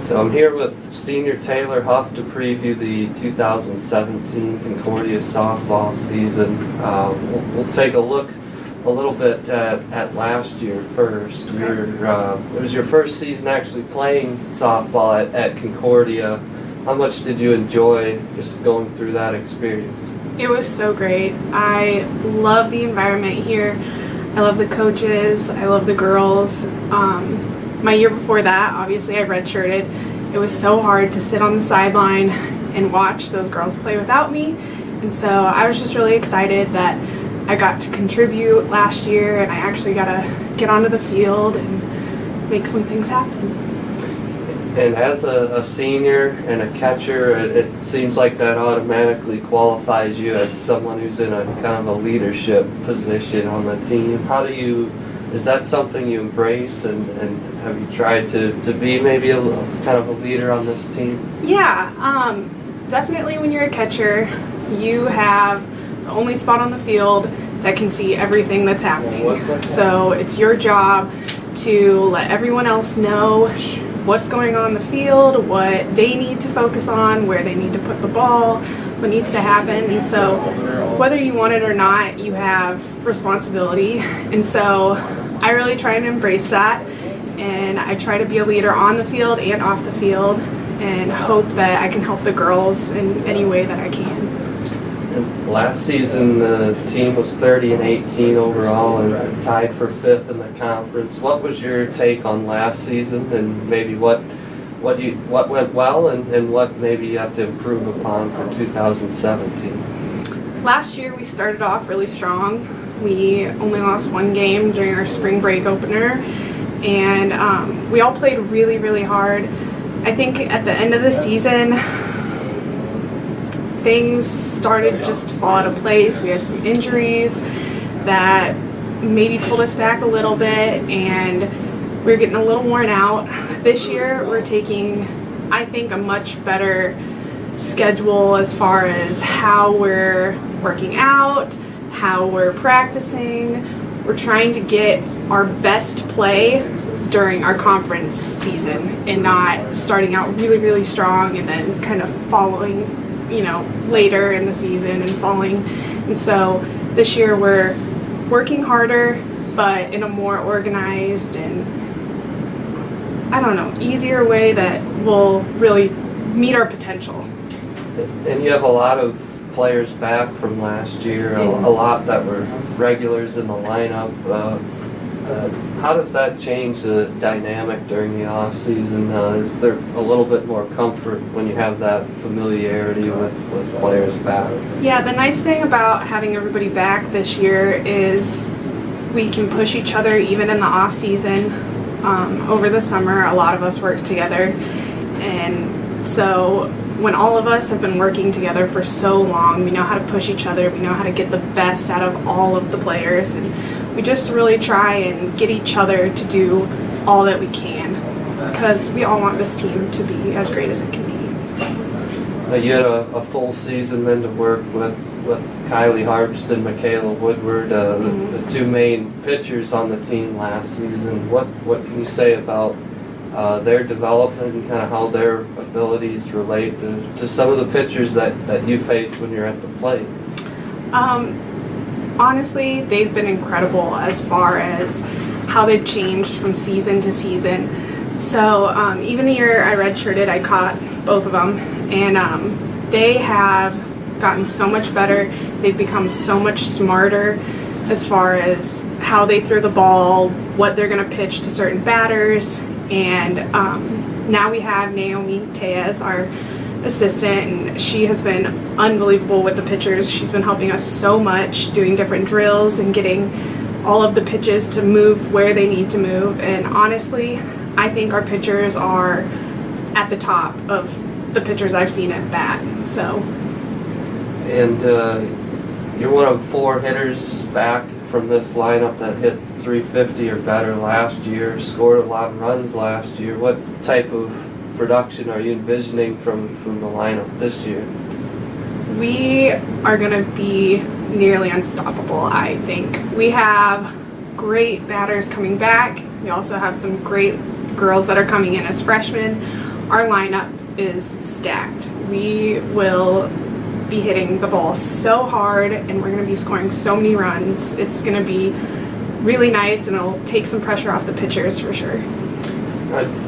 So I'm here with senior Taylor Huff to preview the 2017 Concordia softball season. We'll take a look a little bit at last year first. It was your first season actually playing softball at Concordia. How much did you enjoy just going through that experience? It was so great. I love the environment here. I love the coaches. I love the girls. My year before that, obviously I redshirted. It was so hard to sit on the sideline and watch those girls play without me. And so I was just really excited that I got to contribute last year and I actually got to get onto the field and make some things happen. And as a senior and a catcher, it seems like that automatically qualifies you as someone who's in a kind of a leadership position on the team. Is that something you embrace, and have you tried to be maybe kind of a leader on this team? Yeah, definitely when you're a catcher, you have the only spot on the field that can see everything that's happening. So it's your job to let everyone else know what's going on in the field, what they need to focus on, where they need to put the ball, what needs to happen. And so whether you want it or not, you have responsibility. And so I really try and embrace that. And I try to be a leader on the field and off the field and hope that I can help the girls in any way that I can. And last season, the team was 30-18 overall and tied for 5th in the conference. What was your take on last season, and maybe what went well and what maybe you have to improve upon for 2017? Last year we started off really strong. We only lost one game during our spring break opener, and we all played really, really hard. I think at the end of the season, things started just to fall out of place. We had some injuries that maybe pulled us back a little bit, and we were getting a little worn out. This year we're taking, I think, a much better schedule as far as how we're working out, how we're practicing. We're trying to get our best play during our conference season and not starting out really, really strong and then kind of following later in the season and falling. And so this year we're working harder, but in a more organized and, easier way that will really meet our potential. And you have a lot of players back from last year, a lot that were regulars in the lineup. How does that change the dynamic during the off season? Is there a little bit more comfort when you have that familiarity with players back? Yeah, the nice thing about having everybody back this year is we can push each other even in the off season. Over the summer, a lot of us work together, and so when all of us have been working together for so long, we know how to push each other, we know how to get the best out of all of the players, and we just really try and get each other to do all that we can, because we all want this team to be as great as it can be. You had a full season then to work with Kylie Harpst and Michaela Woodward, the two main pitchers on the team last season. What can you say about their development and kind of how their abilities relate to some of the pitchers that you face when you're at the plate? Honestly, they've been incredible as far as how they've changed from season to season. So even the year I redshirted, I caught both of them, and they have gotten so much better. They've become so much smarter as far as how they throw the ball, what they're going to pitch to certain batters, and now we have Naomi Tejas, our assistant, and she has been unbelievable with the pitchers. She's been helping us so much, doing different drills and getting all of the pitches to move where they need to move. And honestly, I think our pitchers are at the top of the pitchers I've seen at bat. And you're one of 4 hitters back from this lineup that hit 350 or better last year, scored a lot of runs last year. What type of production are you envisioning from the lineup this year? We are going to be nearly unstoppable, I think. We have great batters coming back. We also have some great girls that are coming in as freshmen. our lineup is stacked. We will be hitting the ball so hard, and we're going to be scoring so many runs. It's going to be really nice, and it'll take some pressure off the pitchers for sure.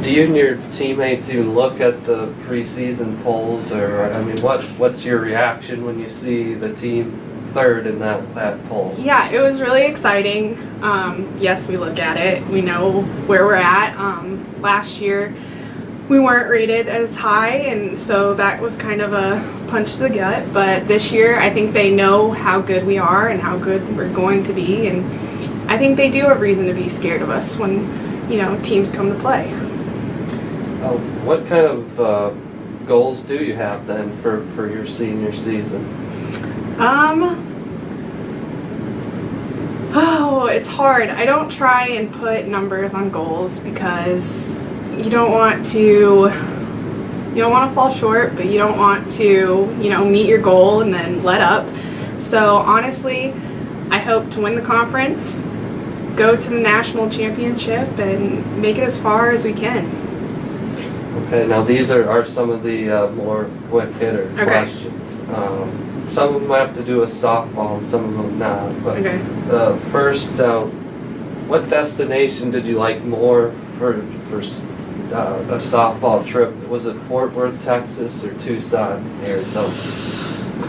Do you and your teammates even look at the preseason polls, or I mean, what's your reaction when you see the team third in that poll? Yeah, it was really exciting. Yes, we look at it. We know where we're at. Last year, we weren't rated as high, and so that was kind of a punch to the gut. But this year, I think they know how good we are and how good we're going to be, and I think they do have reason to be scared of us when, teams come to play. What kind of goals do you have then for your senior season? It's hard. I don't try and put numbers on goals because you don't want to fall short, but you don't want to, meet your goal and then let up. So honestly, I hope to win the conference, go to the national championship, and make it as far as we can. Okay, now these are some of the more quick hitter questions. Some of them have to do with softball and some of them not. But first, what destination did you like more for a softball trip? Was it Fort Worth, Texas, or Tucson, Arizona?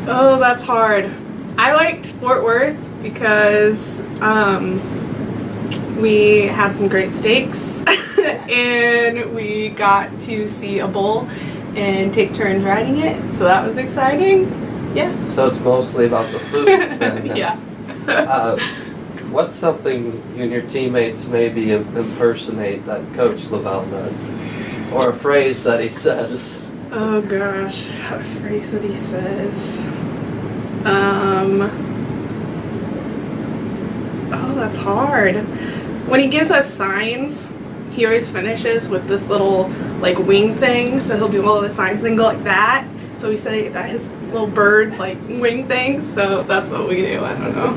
Oh, that's hard. I liked Fort Worth because we had some great steaks and we got to see a bull and take turns riding it, so that was exciting. Yeah. So it's mostly about the food. Yeah. What's something you and your teammates maybe impersonate that Coach Lavelle does? Or a phrase that he says? Oh gosh, a phrase that he says. Oh, that's hard. When he gives us signs, he always finishes with this little wing thing, so he'll do all the signs and go like that. So we say that his little bird wing thing, so that's what we do. I don't know.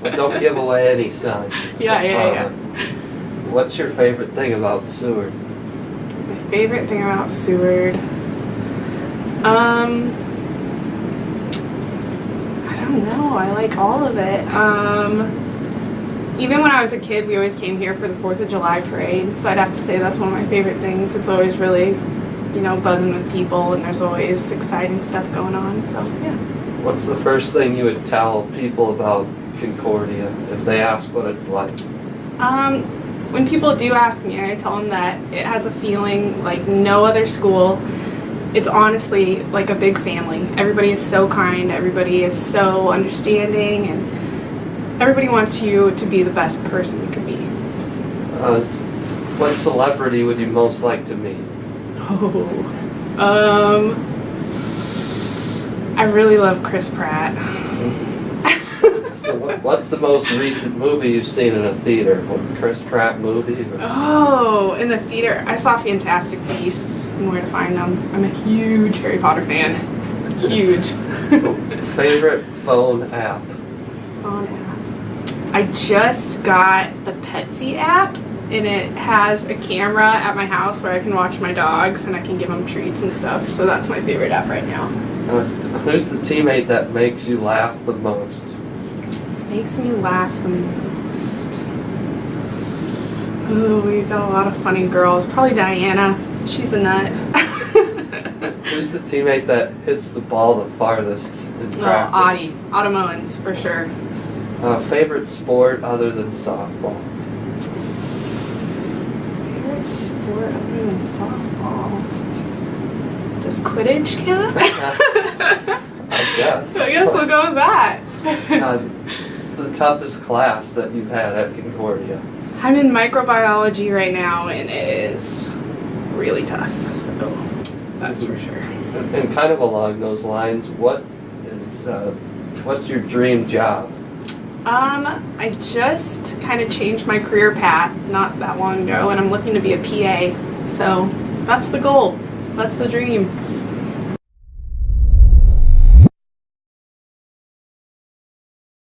Well, don't give away any signs. Yeah. What's your favorite thing about Seward? My favorite thing about Seward? I don't know. I like all of it. Even when I was a kid, we always came here for the 4th of July parade, so I'd have to say that's one of my favorite things. It's always really, buzzing with people, and there's always exciting stuff going on, so yeah. What's the first thing you would tell people about Concordia if they ask what it's like? When people do ask me, I tell them that it has a feeling like no other school. It's honestly like a big family. Everybody is so kind, everybody is so understanding, and everybody wants you to be the best person you can be. What celebrity would you most like to meet? I really love Chris Pratt. So what's the most recent movie you've seen in a theater? What, Chris Pratt movie? Oh, in the theater, I saw Fantastic Beasts and Where to Find Them. I'm a huge Harry Potter fan. Huge. Favorite phone app? Phone app. I just got the Petsy app, and it has a camera at my house where I can watch my dogs and I can give them treats and stuff. So that's my favorite app right now. Who's the teammate that makes you laugh the most? Makes me laugh the most. Oh, we've got a lot of funny girls. Probably Diana. She's a nut. Who's the teammate that hits the ball the farthest in practice? Otto Mullins, for sure. Favorite sport other than softball? Favorite sport other than softball? Does Quidditch count? I guess. So I guess we'll go with that. It's the toughest class that you've had at Concordia. I'm in microbiology right now, and it is really tough, so that's for sure. And kind of along those lines, what's your dream job? I just kind of changed my career path not that long ago, and I'm looking to be a PA, so that's the goal. That's the dream.